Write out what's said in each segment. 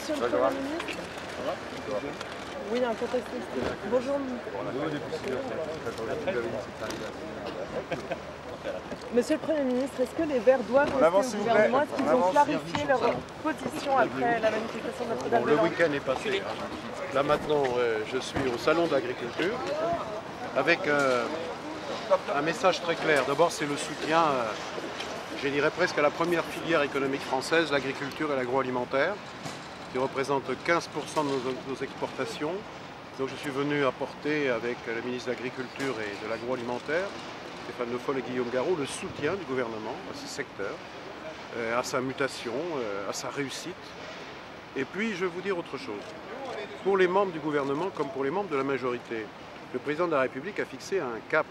Monsieur le Premier ministre. Oui, un contexte historique. Bonjour. Monsieur le Premier ministre, est-ce que les Verts doivent rester au gouvernement? Est-ce qu'ils ont clarifié leur position après la manifestation de Notre-Dame de Le Lens? week-end est passé. Là maintenant, je suis au Salon de l'Agriculture avec un message très clair. D'abord, c'est le soutien, je dirais presque à la première filière économique française, l'agriculture et l'agroalimentaire, qui représente 15% de nos exportations. Donc je suis venu apporter avec le ministre de l'Agriculture et de l'Agroalimentaire, Stéphane Le Foll et Guillaume Garot, le soutien du gouvernement à ce secteur, à sa mutation, à sa réussite. Et puis je vais vous dire autre chose. Pour les membres du gouvernement comme pour les membres de la majorité, le président de la République a fixé un cap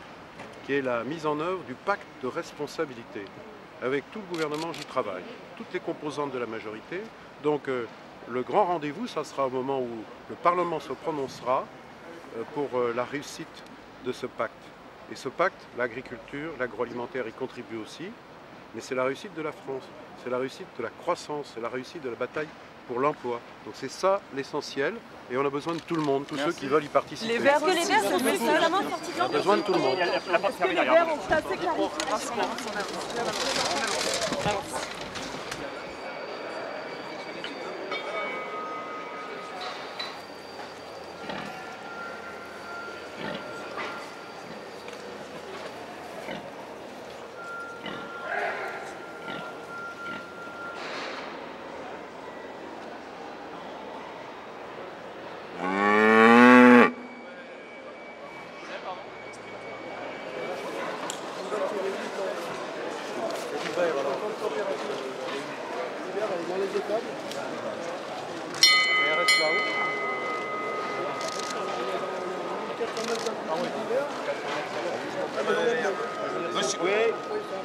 qui est la mise en œuvre du pacte de responsabilité. Avec tout le gouvernement, j'y travaille, toutes les composantes de la majorité. Donc le grand rendez-vous, ça sera au moment où le Parlement se prononcera pour la réussite de ce pacte. Et ce pacte, l'agriculture, l'agroalimentaire y contribue aussi, mais c'est la réussite de la France, c'est la réussite de la croissance, c'est la réussite de la bataille pour l'emploi. Donc c'est ça l'essentiel, et on a besoin de tout le monde, tous ceux qui veulent y participer. Les Verts Est-ce que les Verts sont suffisamment On a besoin de tout le monde. Est-ce que les Verts ont assez clarifié?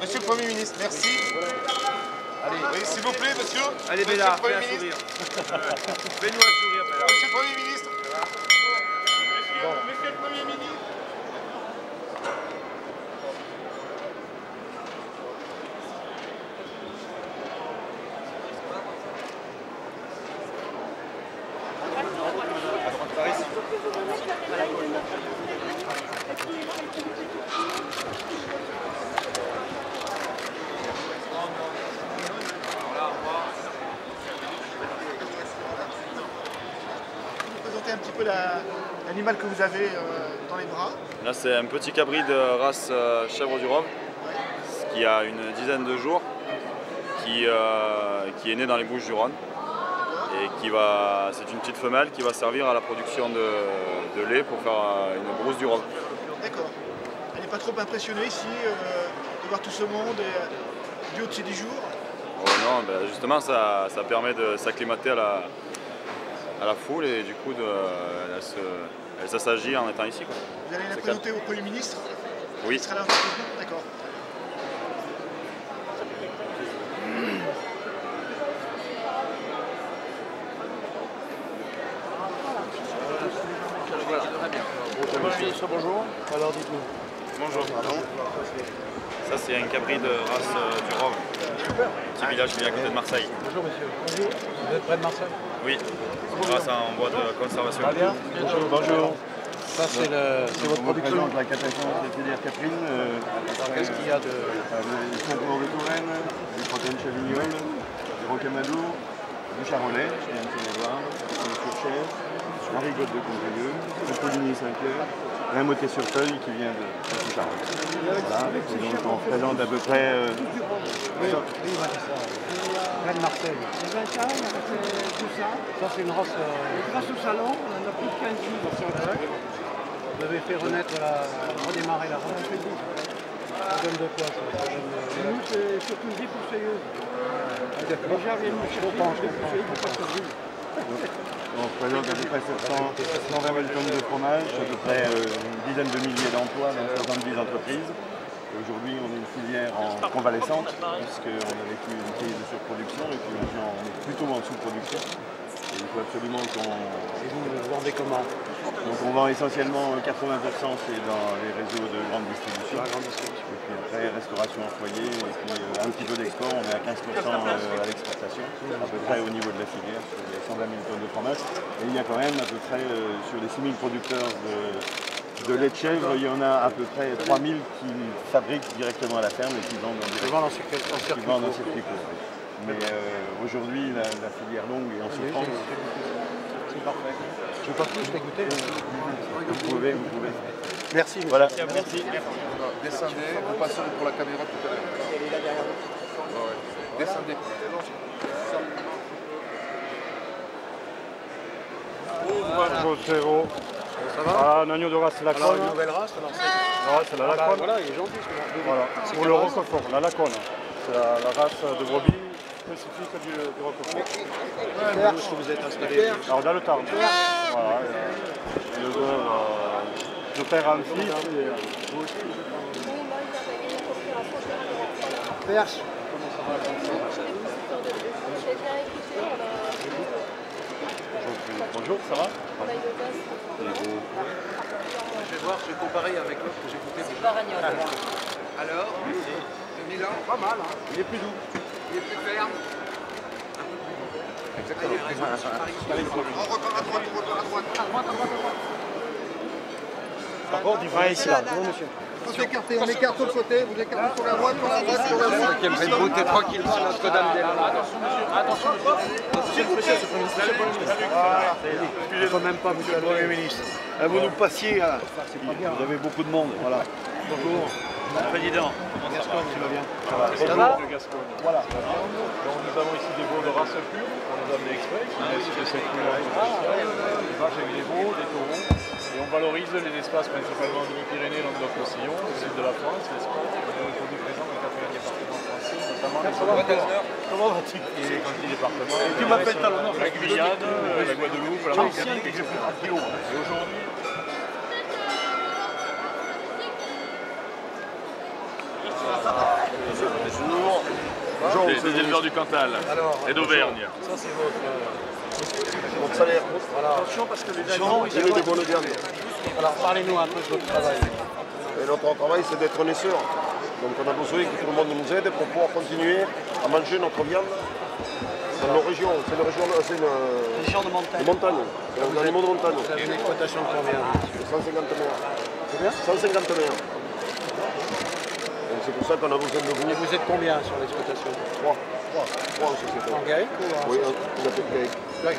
Monsieur le Premier ministre, merci. Allez, oui, s'il vous plaît, monsieur. Allez, Béla, fais un sourire. Fais-nous un sourire, Béla. Monsieur le Premier ministre. Monsieur le Premier ministre. Un petit peu l'animal que vous avez dans les bras. Là, c'est un petit cabri de race chèvre du Rhône, qui a une dizaine de jours, qui est né dans les Bouches-du-Rhône. Et c'est une petite femelle qui va servir à la production de lait pour faire une brousse du Rhône. D'accord. Elle n'est pas trop impressionnée ici de voir tout ce monde et du haut de ces 10 jours? Oh non, ben justement, ça permet de s'acclimater à la foule et du coup elle s'assagit en étant ici, quoi. Vous allez la présenter au Premier ministre? Oui. Il sera là. D'accord. Monsieur le ministre, bonjour. Alors dites-nous. Bonjour. Ça, c'est un cabri de race du Rhône, petit village qui est à côté de Marseille. Bonjour monsieur. Bonjour. Vous êtes près de Marseille? Oui, c'est une race en voie de conservation. Très bien. Bonjour. Bonjour. Ça c'est votre production. On représente la catastrophe de la filière Catherine. Qu'est-ce qu'il y a de... Le Saint-Maur de Touraine, du Protéine Chavignon, du Rocamadour, du Charolais, je viens de les voir, du Fourchère, la Rigotte de Condrieu, le Poligny 5 heures, un Motet-sur-Teuil qui vient de Charolais. Voilà, et donc on représente à peu près... Plein de Marseille. Les 21, on a fait tout ça. Ça c'est une race... Grâce au salon, on en a plus de 15 000. Vous avez fait redémarrer la race. Ça donne de quoi ça? Nous, c'est surtout une vie poursueilleuse. Déjà, viennent nous chercher une vie poursueilleuse pour pas se vivre. On représente à peu près 720 000 tonnes de fromage, à peu près une dizaine de milliers d'emplois dans 70 entreprises. Aujourd'hui, on est une filière en convalescente, puisqu'on a vécu une crise de surproduction et puis maintenant on est plutôt en sous-production. Et il faut absolument qu'on... Et vous vendez comment? Donc on vend essentiellement 80% c'est dans les réseaux de grande distribution. Et puis après restauration en foyer et puis un petit peu d'export, on est à 15% à l'exportation, à peu près au niveau de la filière, sur les 120 000 tonnes de fromage. Et il y a quand même à peu près sur les 6 000 producteurs de lait de chèvre, il y en a à peu près 3 000 qui fabriquent directement à la ferme et qui vendent en direct. Qui vendent en circuit court. Mais aujourd'hui la filière longue est en souffrance. C'est parfait. Je ne veux pas plus t'écouter. Vous pouvez. Merci. Voilà. Merci. Descendez, vous passerez pour la caméra tout à l'heure. Descendez. Bonjour Chéro. Ça va? Ah, un agneau de race Lacone. Alors une nouvelle race, alors C'est la Lacone. voilà, il est gentil ce Voilà. Pour le roquefort, la Lacone. C'est la race de brebis spécifique du roquefort. Où est-ce que vous êtes installé? Alors dans le Tarn. Voilà. Je perds un fils. Perche. Bonjour, ça va? Je vais voir, je vais comparer avec l'autre que j'ai goûté. C'est pas ragnol. Alors, le Milan, Pas mal, hein. Il est plus doux. il est plus ferme. Exactement. On repart à droite, on repart à droite. Par contre, il faut ici là. Non, monsieur. On s'écarte, on écarte sur le côté, vous écartez sur la droite, sur la droite, sur la droite. Qui aimerait goûter tranquille sur Notre-Dame-des-Landes. Attention, monsieur le président, excusez-moi même pas, monsieur le Premier ministre. Vous nous passiez, vous avez beaucoup de monde. Voilà. Bonjour. Président. Gascogne, tu vas bien? Ça va? Voilà. Donc nous avons ici des veaux de race pure, on les a amenés exprès, qui naissent de cette couleur spéciale, des vaches avec des veaux, des taureaux. Et on valorise les espaces principalement de Pyrénées, Languedoc-Roussillon, au sud de la France, l'Espagne, on est aujourd'hui présent dans 4 départements français, notamment les Comment vas-tu? Et quand je dis département, tu m'appelles Talonneur, la Guyane, la Guadeloupe, la Martinique, et aujourd'hui, des éleveurs du Cantal et d'Auvergne. Ça, c'est votre salaire. Voilà. Attention parce que les animaux, C'est le de bonne viande. Alors, parlez-nous un peu de votre travail. Et notre travail, c'est d'être naisseur. Donc on a besoin que tout le monde nous aide pour pouvoir continuer à manger notre viande. C'est nos régions, c'est une région de montagne. C'est un animal de montagne. Vous avez une exploitation de combien? 150 mètres. Combien? 150 mètres. Donc c'est pour ça qu'on a besoin de vous. Et vous êtes combien sur l'exploitation? 3 en société. En GAEC ou en... Oui, on a fait de GAEC.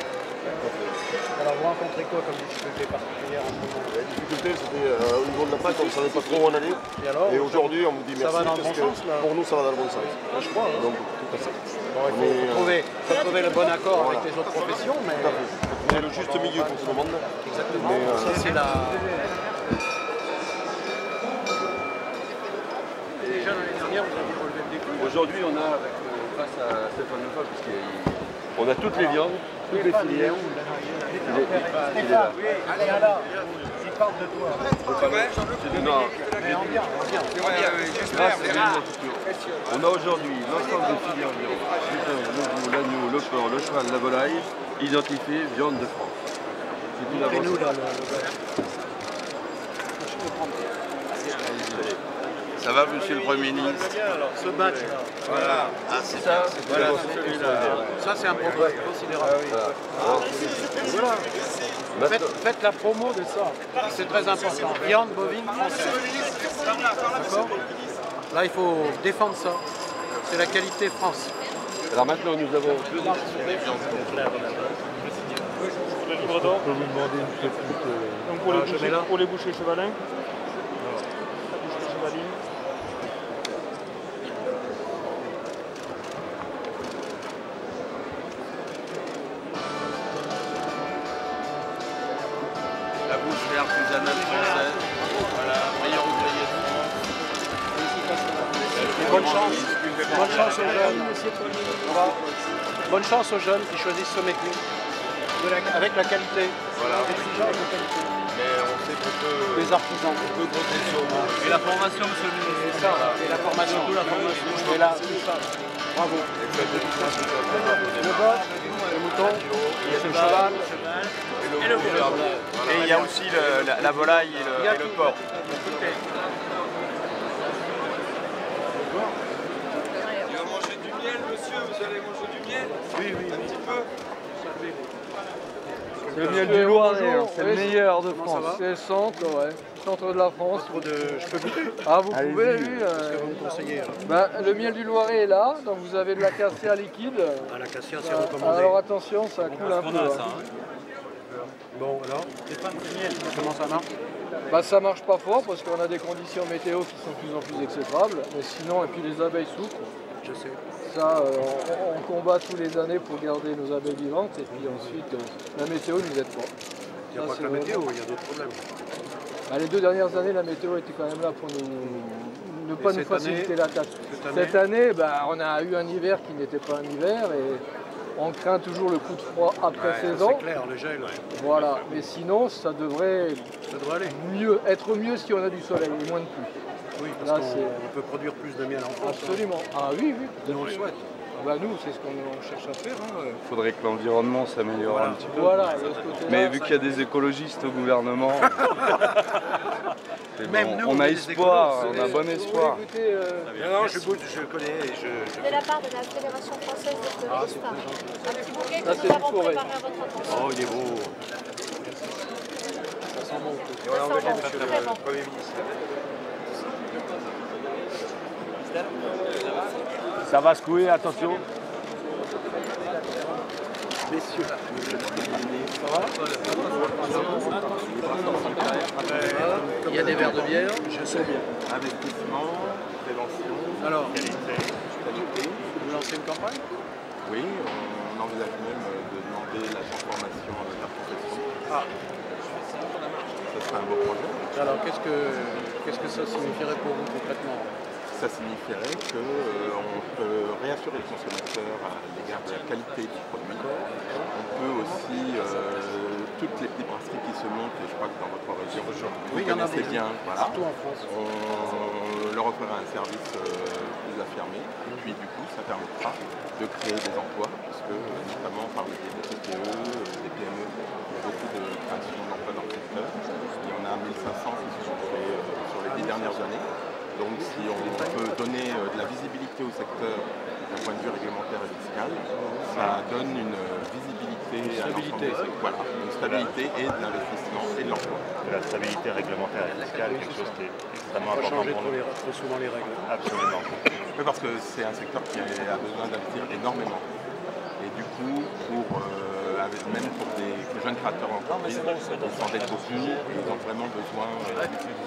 Alors vous rencontrez quoi comme difficulté particulière en ce moment? La difficulté, c'était au niveau de la PAC, on ne savait pas trop où on allait. Et aujourd'hui, on vous dit merci. Ça va dans le bon sens là? Pour nous, ça va dans le bon sens. Je crois. Hein. Donc, tout à fait. Bon, il faut trouver le bon accord avec les autres professions, mais... Tout à fait. On est le juste milieu pour tout le monde. Exactement. Mais, ça, c'est la... Déjà l'année dernière, vous avez relevé le défi. Aujourd'hui, on a, grâce à Stéphane Lefebvre, puisqu'on a toutes les viandes, toutes les filières. Il est là. Il parle de toi. Non. Mais en bien. Grâce à l'agriculture. On a aujourd'hui l'ensemble des filières viande. Le veau, l'agneau, le porc, le cheval, la volaille, identifié viande de France. C'est une avancée. Nous, là, Ça va, monsieur le Premier ministre? ce badge, Voilà. Ah, c'est ça. Voilà, c'est celui-là. ça c'est un progrès considérable. Voilà. Faites la promo de ça. C'est très important. Viande bovine française. D'accord? Là, il faut défendre ça. C'est la qualité France. Alors maintenant, nous avons deux le livre d'or. Je peux vous demander une petite... Donc pour les bouchers chevalins. la boucherie artisanale française. Voilà, meilleur ouvrier de France. Bonne chance. Bonne chance aux jeunes. Bonne chance aux jeunes qui choisissent ce métier. Avec la qualité. Voilà. Mais on sait qu'on peut... Les artisans. On peut compter sur nous. Et la formation, monsieur le ministre. C'est ça. Et la formation. Surtout la formation. Et là, tout ça. Bravo. Le bœuf, le mouton, le cheval. Et il y a aussi la volaille et le porc. Tu vas manger du miel, monsieur? Vous allez manger du miel? Oui, oui. Un petit peu. C'est le miel du Loiret, c'est le meilleur de France. C'est le centre, ouais. Centre de la France. Je peux goûter? Ah, vous pouvez, oui. Qu'est-ce que vous me conseillez? Le miel du Loiret est là, donc vous avez de l'acacia liquide. Ah, l'acacia, c'est recommandé. Alors attention, ça coule un peu. Bon, alors, comment ça marche? Ça marche pas fort parce qu'on a des conditions météo qui sont de plus en plus exécrables. Mais sinon, et puis les abeilles souffrent. Je sais. Ça, on combat tous les années pour garder nos abeilles vivantes. Et puis ensuite, la météo ne nous aide pas. Il n'y a pas que la météo, il y a d'autres problèmes. Les 2 dernières années, la météo était quand même là pour ne pas nous faciliter la tâche. Cette année, on a eu un hiver qui n'était pas un hiver et on craint toujours le coup de froid après saison. C'est clair, le gel. Voilà, mais sinon, ça devrait aller. être mieux si on a du soleil et moins de pluie. Oui, parce qu'on peut produire plus de miel en France. Absolument. Ah oui, oui. On le souhaite. Nous, c'est ce qu'on cherche à faire. Il faudrait que l'environnement s'améliore un petit peu. Voilà, mais vu qu'il y a des écologistes au gouvernement, on a espoir, on a bon espoir. Non, je goûte, je connais. De la part de la Fédération française de touristes, un petit bouquet que c'est nous avons une forêt. préparé à votre attention. Oh, il est beau. Ça sent bon. Et on l'a engagé, monsieur le Premier ministre. Ça va secouer, attention. Messieurs, il y a des verres de bière. Je sais bien. Investissement, prévention, Alors, qualité. vous lancez une campagne? Oui, on envisage même de demander la transformation de la profession. Ah. Ça serait un beau projet. Alors, qu'est-ce que ça signifierait pour vous concrètement? Ça signifierait qu'on peut réassurer le consommateur à l'égard de la qualité du produit. On peut aussi, toutes les petites brasseries qui se montent, et je crois que dans votre région, vous connaissez bien, partout en France. On leur offrira un service plus affirmé. Et puis du coup, ça permettra de créer des emplois, puisque notamment par le biais des TPE, des PME, il y a beaucoup de création d'emplois dans le secteur. Il y en a 1500 qui se sont créés sur les 10 dernières années. Donc si on peut donner de la visibilité au secteur d'un point de vue réglementaire et fiscal, ça donne une visibilité à l'ensemble des secteurs. Voilà, une stabilité et de l'investissement et de l'emploi. De la stabilité réglementaire et fiscale, quelque chose qui est extrêmement important changer pour nous. trop souvent les règles. Absolument. Oui, parce que c'est un secteur qui a besoin d'investir énormément. Et du coup, même pour des jeunes créateurs d'entreprises, ils s'endettent beaucoup et ils ont vraiment besoin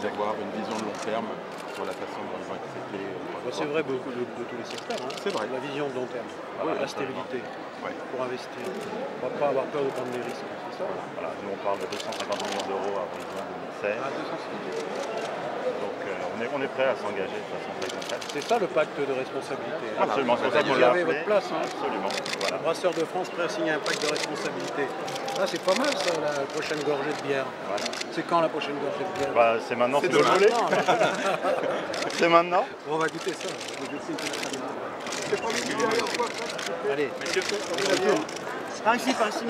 d'avoir une vision de long terme sur la façon dont ils vont accepter. C'est vrai beaucoup de tous les secteurs. C'est vrai. La vision de long terme, la stérilité pour investir. On ne va pas avoir peur de prendre des risques. C'est ça. Voilà. Nous, on parle de 250 millions d'euros à horizon 2016. Ah, 250. Donc on est prêt à s'engager de façon très concrète. C'est ça le pacte de responsabilité. Absolument, c'est ça qu'on Vous l'a avez appelé. votre place. Hein. Absolument. Voilà. Brasseur de France prêt à signer un pacte de responsabilité. Ah, c'est pas mal ça, la prochaine gorgée de bière. Voilà. C'est quand la prochaine gorgée de bière? C'est maintenant, si vous le voulez. C'est maintenant. On va goûter ça. Allez, monsieur. Par ici, monsieur.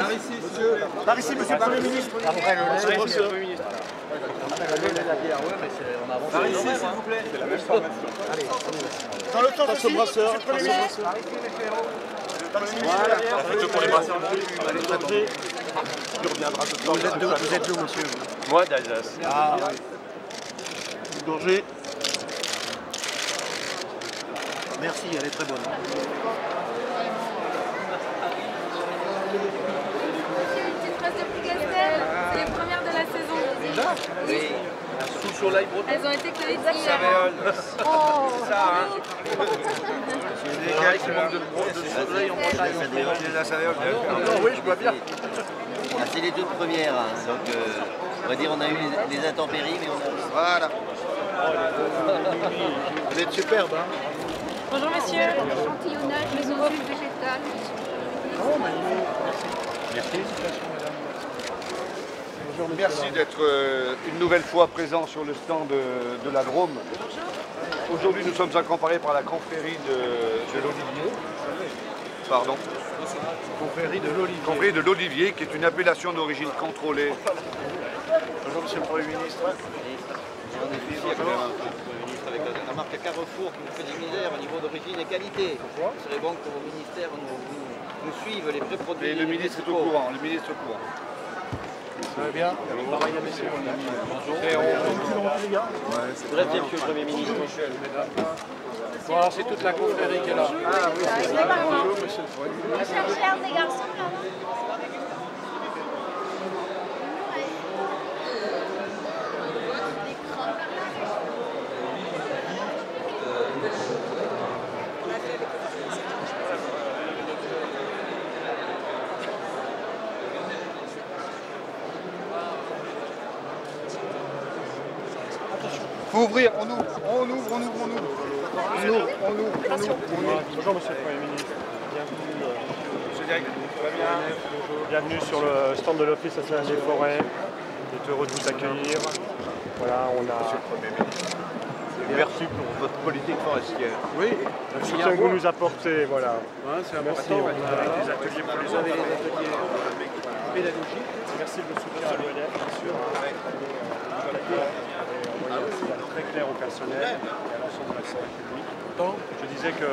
Par ici, monsieur le Premier ministre. Après le lait, monsieur le Premier ministre. Après le lait, la bière, ouais, mais on avance. Par ici, s'il vous plaît. C'est la même formation. Allez, on y va. Dans l'autre sens aussi, monsieur le Premier ministre. Voilà. Plutôt pour les brasseurs. Allez, très bon. Vous êtes d'où, monsieur? Moi, d'Alsace. Ah, oui. Une gorgée. Merci, elle est très bonne. Une petite presse de Plougastel, c'est les premières de la saison. Déjà? Oui. Sous soleil breton. Elles ont été cueillies hier. Oh. C'est ça, hein. C'est des gars qui manquent de soleil en Bretagne. Oui, je vois bien. C'est les toutes premières, hein. Donc on va dire on a eu les intempéries, mais on a... Voilà. Vous êtes superbe, hein? Bonjour monsieur. Échantillonnage, maison d'huile végétale. Oh, magnifique. Merci. Merci d'être une nouvelle fois présent sur le stand de la Drôme. Aujourd'hui, nous sommes accompagnés par la confrérie de l'Olivier. Pardon. Confrérie de l'Olivier. Confrérie de l'Olivier, qui est une appellation d'origine contrôlée. Bonjour Monsieur le Premier ministre. On est ici avec la marque Carrefour qui nous fait des misères au niveau d'origine et qualité. Il serait bon que vos ministères nous suivent les vrais produits. Et le ministre est au courant, le ministre est au courant. Ça va bien? Pareil à messieurs. Bonjour. Très bien, Monsieur le Premier ministre. Bon, alors c'est toute la confrérie qui est là. Ah oui, c'est ça. Bonjour Monsieur le Premier ministre. Vous cherchez un des garçons là-bas? Faut ouvrir, on ouvre. Bonjour Monsieur le Premier ministre. Bienvenue sur le stand de l'Office national des forêts. On est heureux de vous accueillir. Voilà, on a... Merci pour votre politique forestière. Oui, le soutien que vous nous apportez, voilà. Ouais, c'est merci. important. On a des ateliers pour les Vous avez les ateliers pédagogiques. Merci de le soutien à l'ONF, bien sûr. Très clair au personnel et à l'ensemble de la santé publique. Je disais que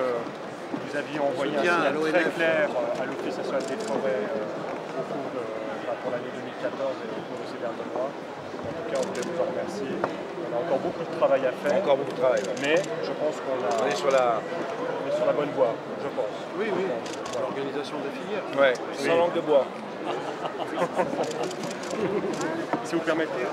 vous aviez envoyé un signal très clair à l'Office national des forêts au cours de, pour l'année 2014 et au cours de ces derniers mois. En tout cas, on voulait vous en remercier. On a encore beaucoup de travail à faire. Encore beaucoup de travail. Mais je pense qu'on est sur la bonne voie, je pense. Oui, oui. L'organisation des filières. Ouais, sans langue de bois. Si vous permettez.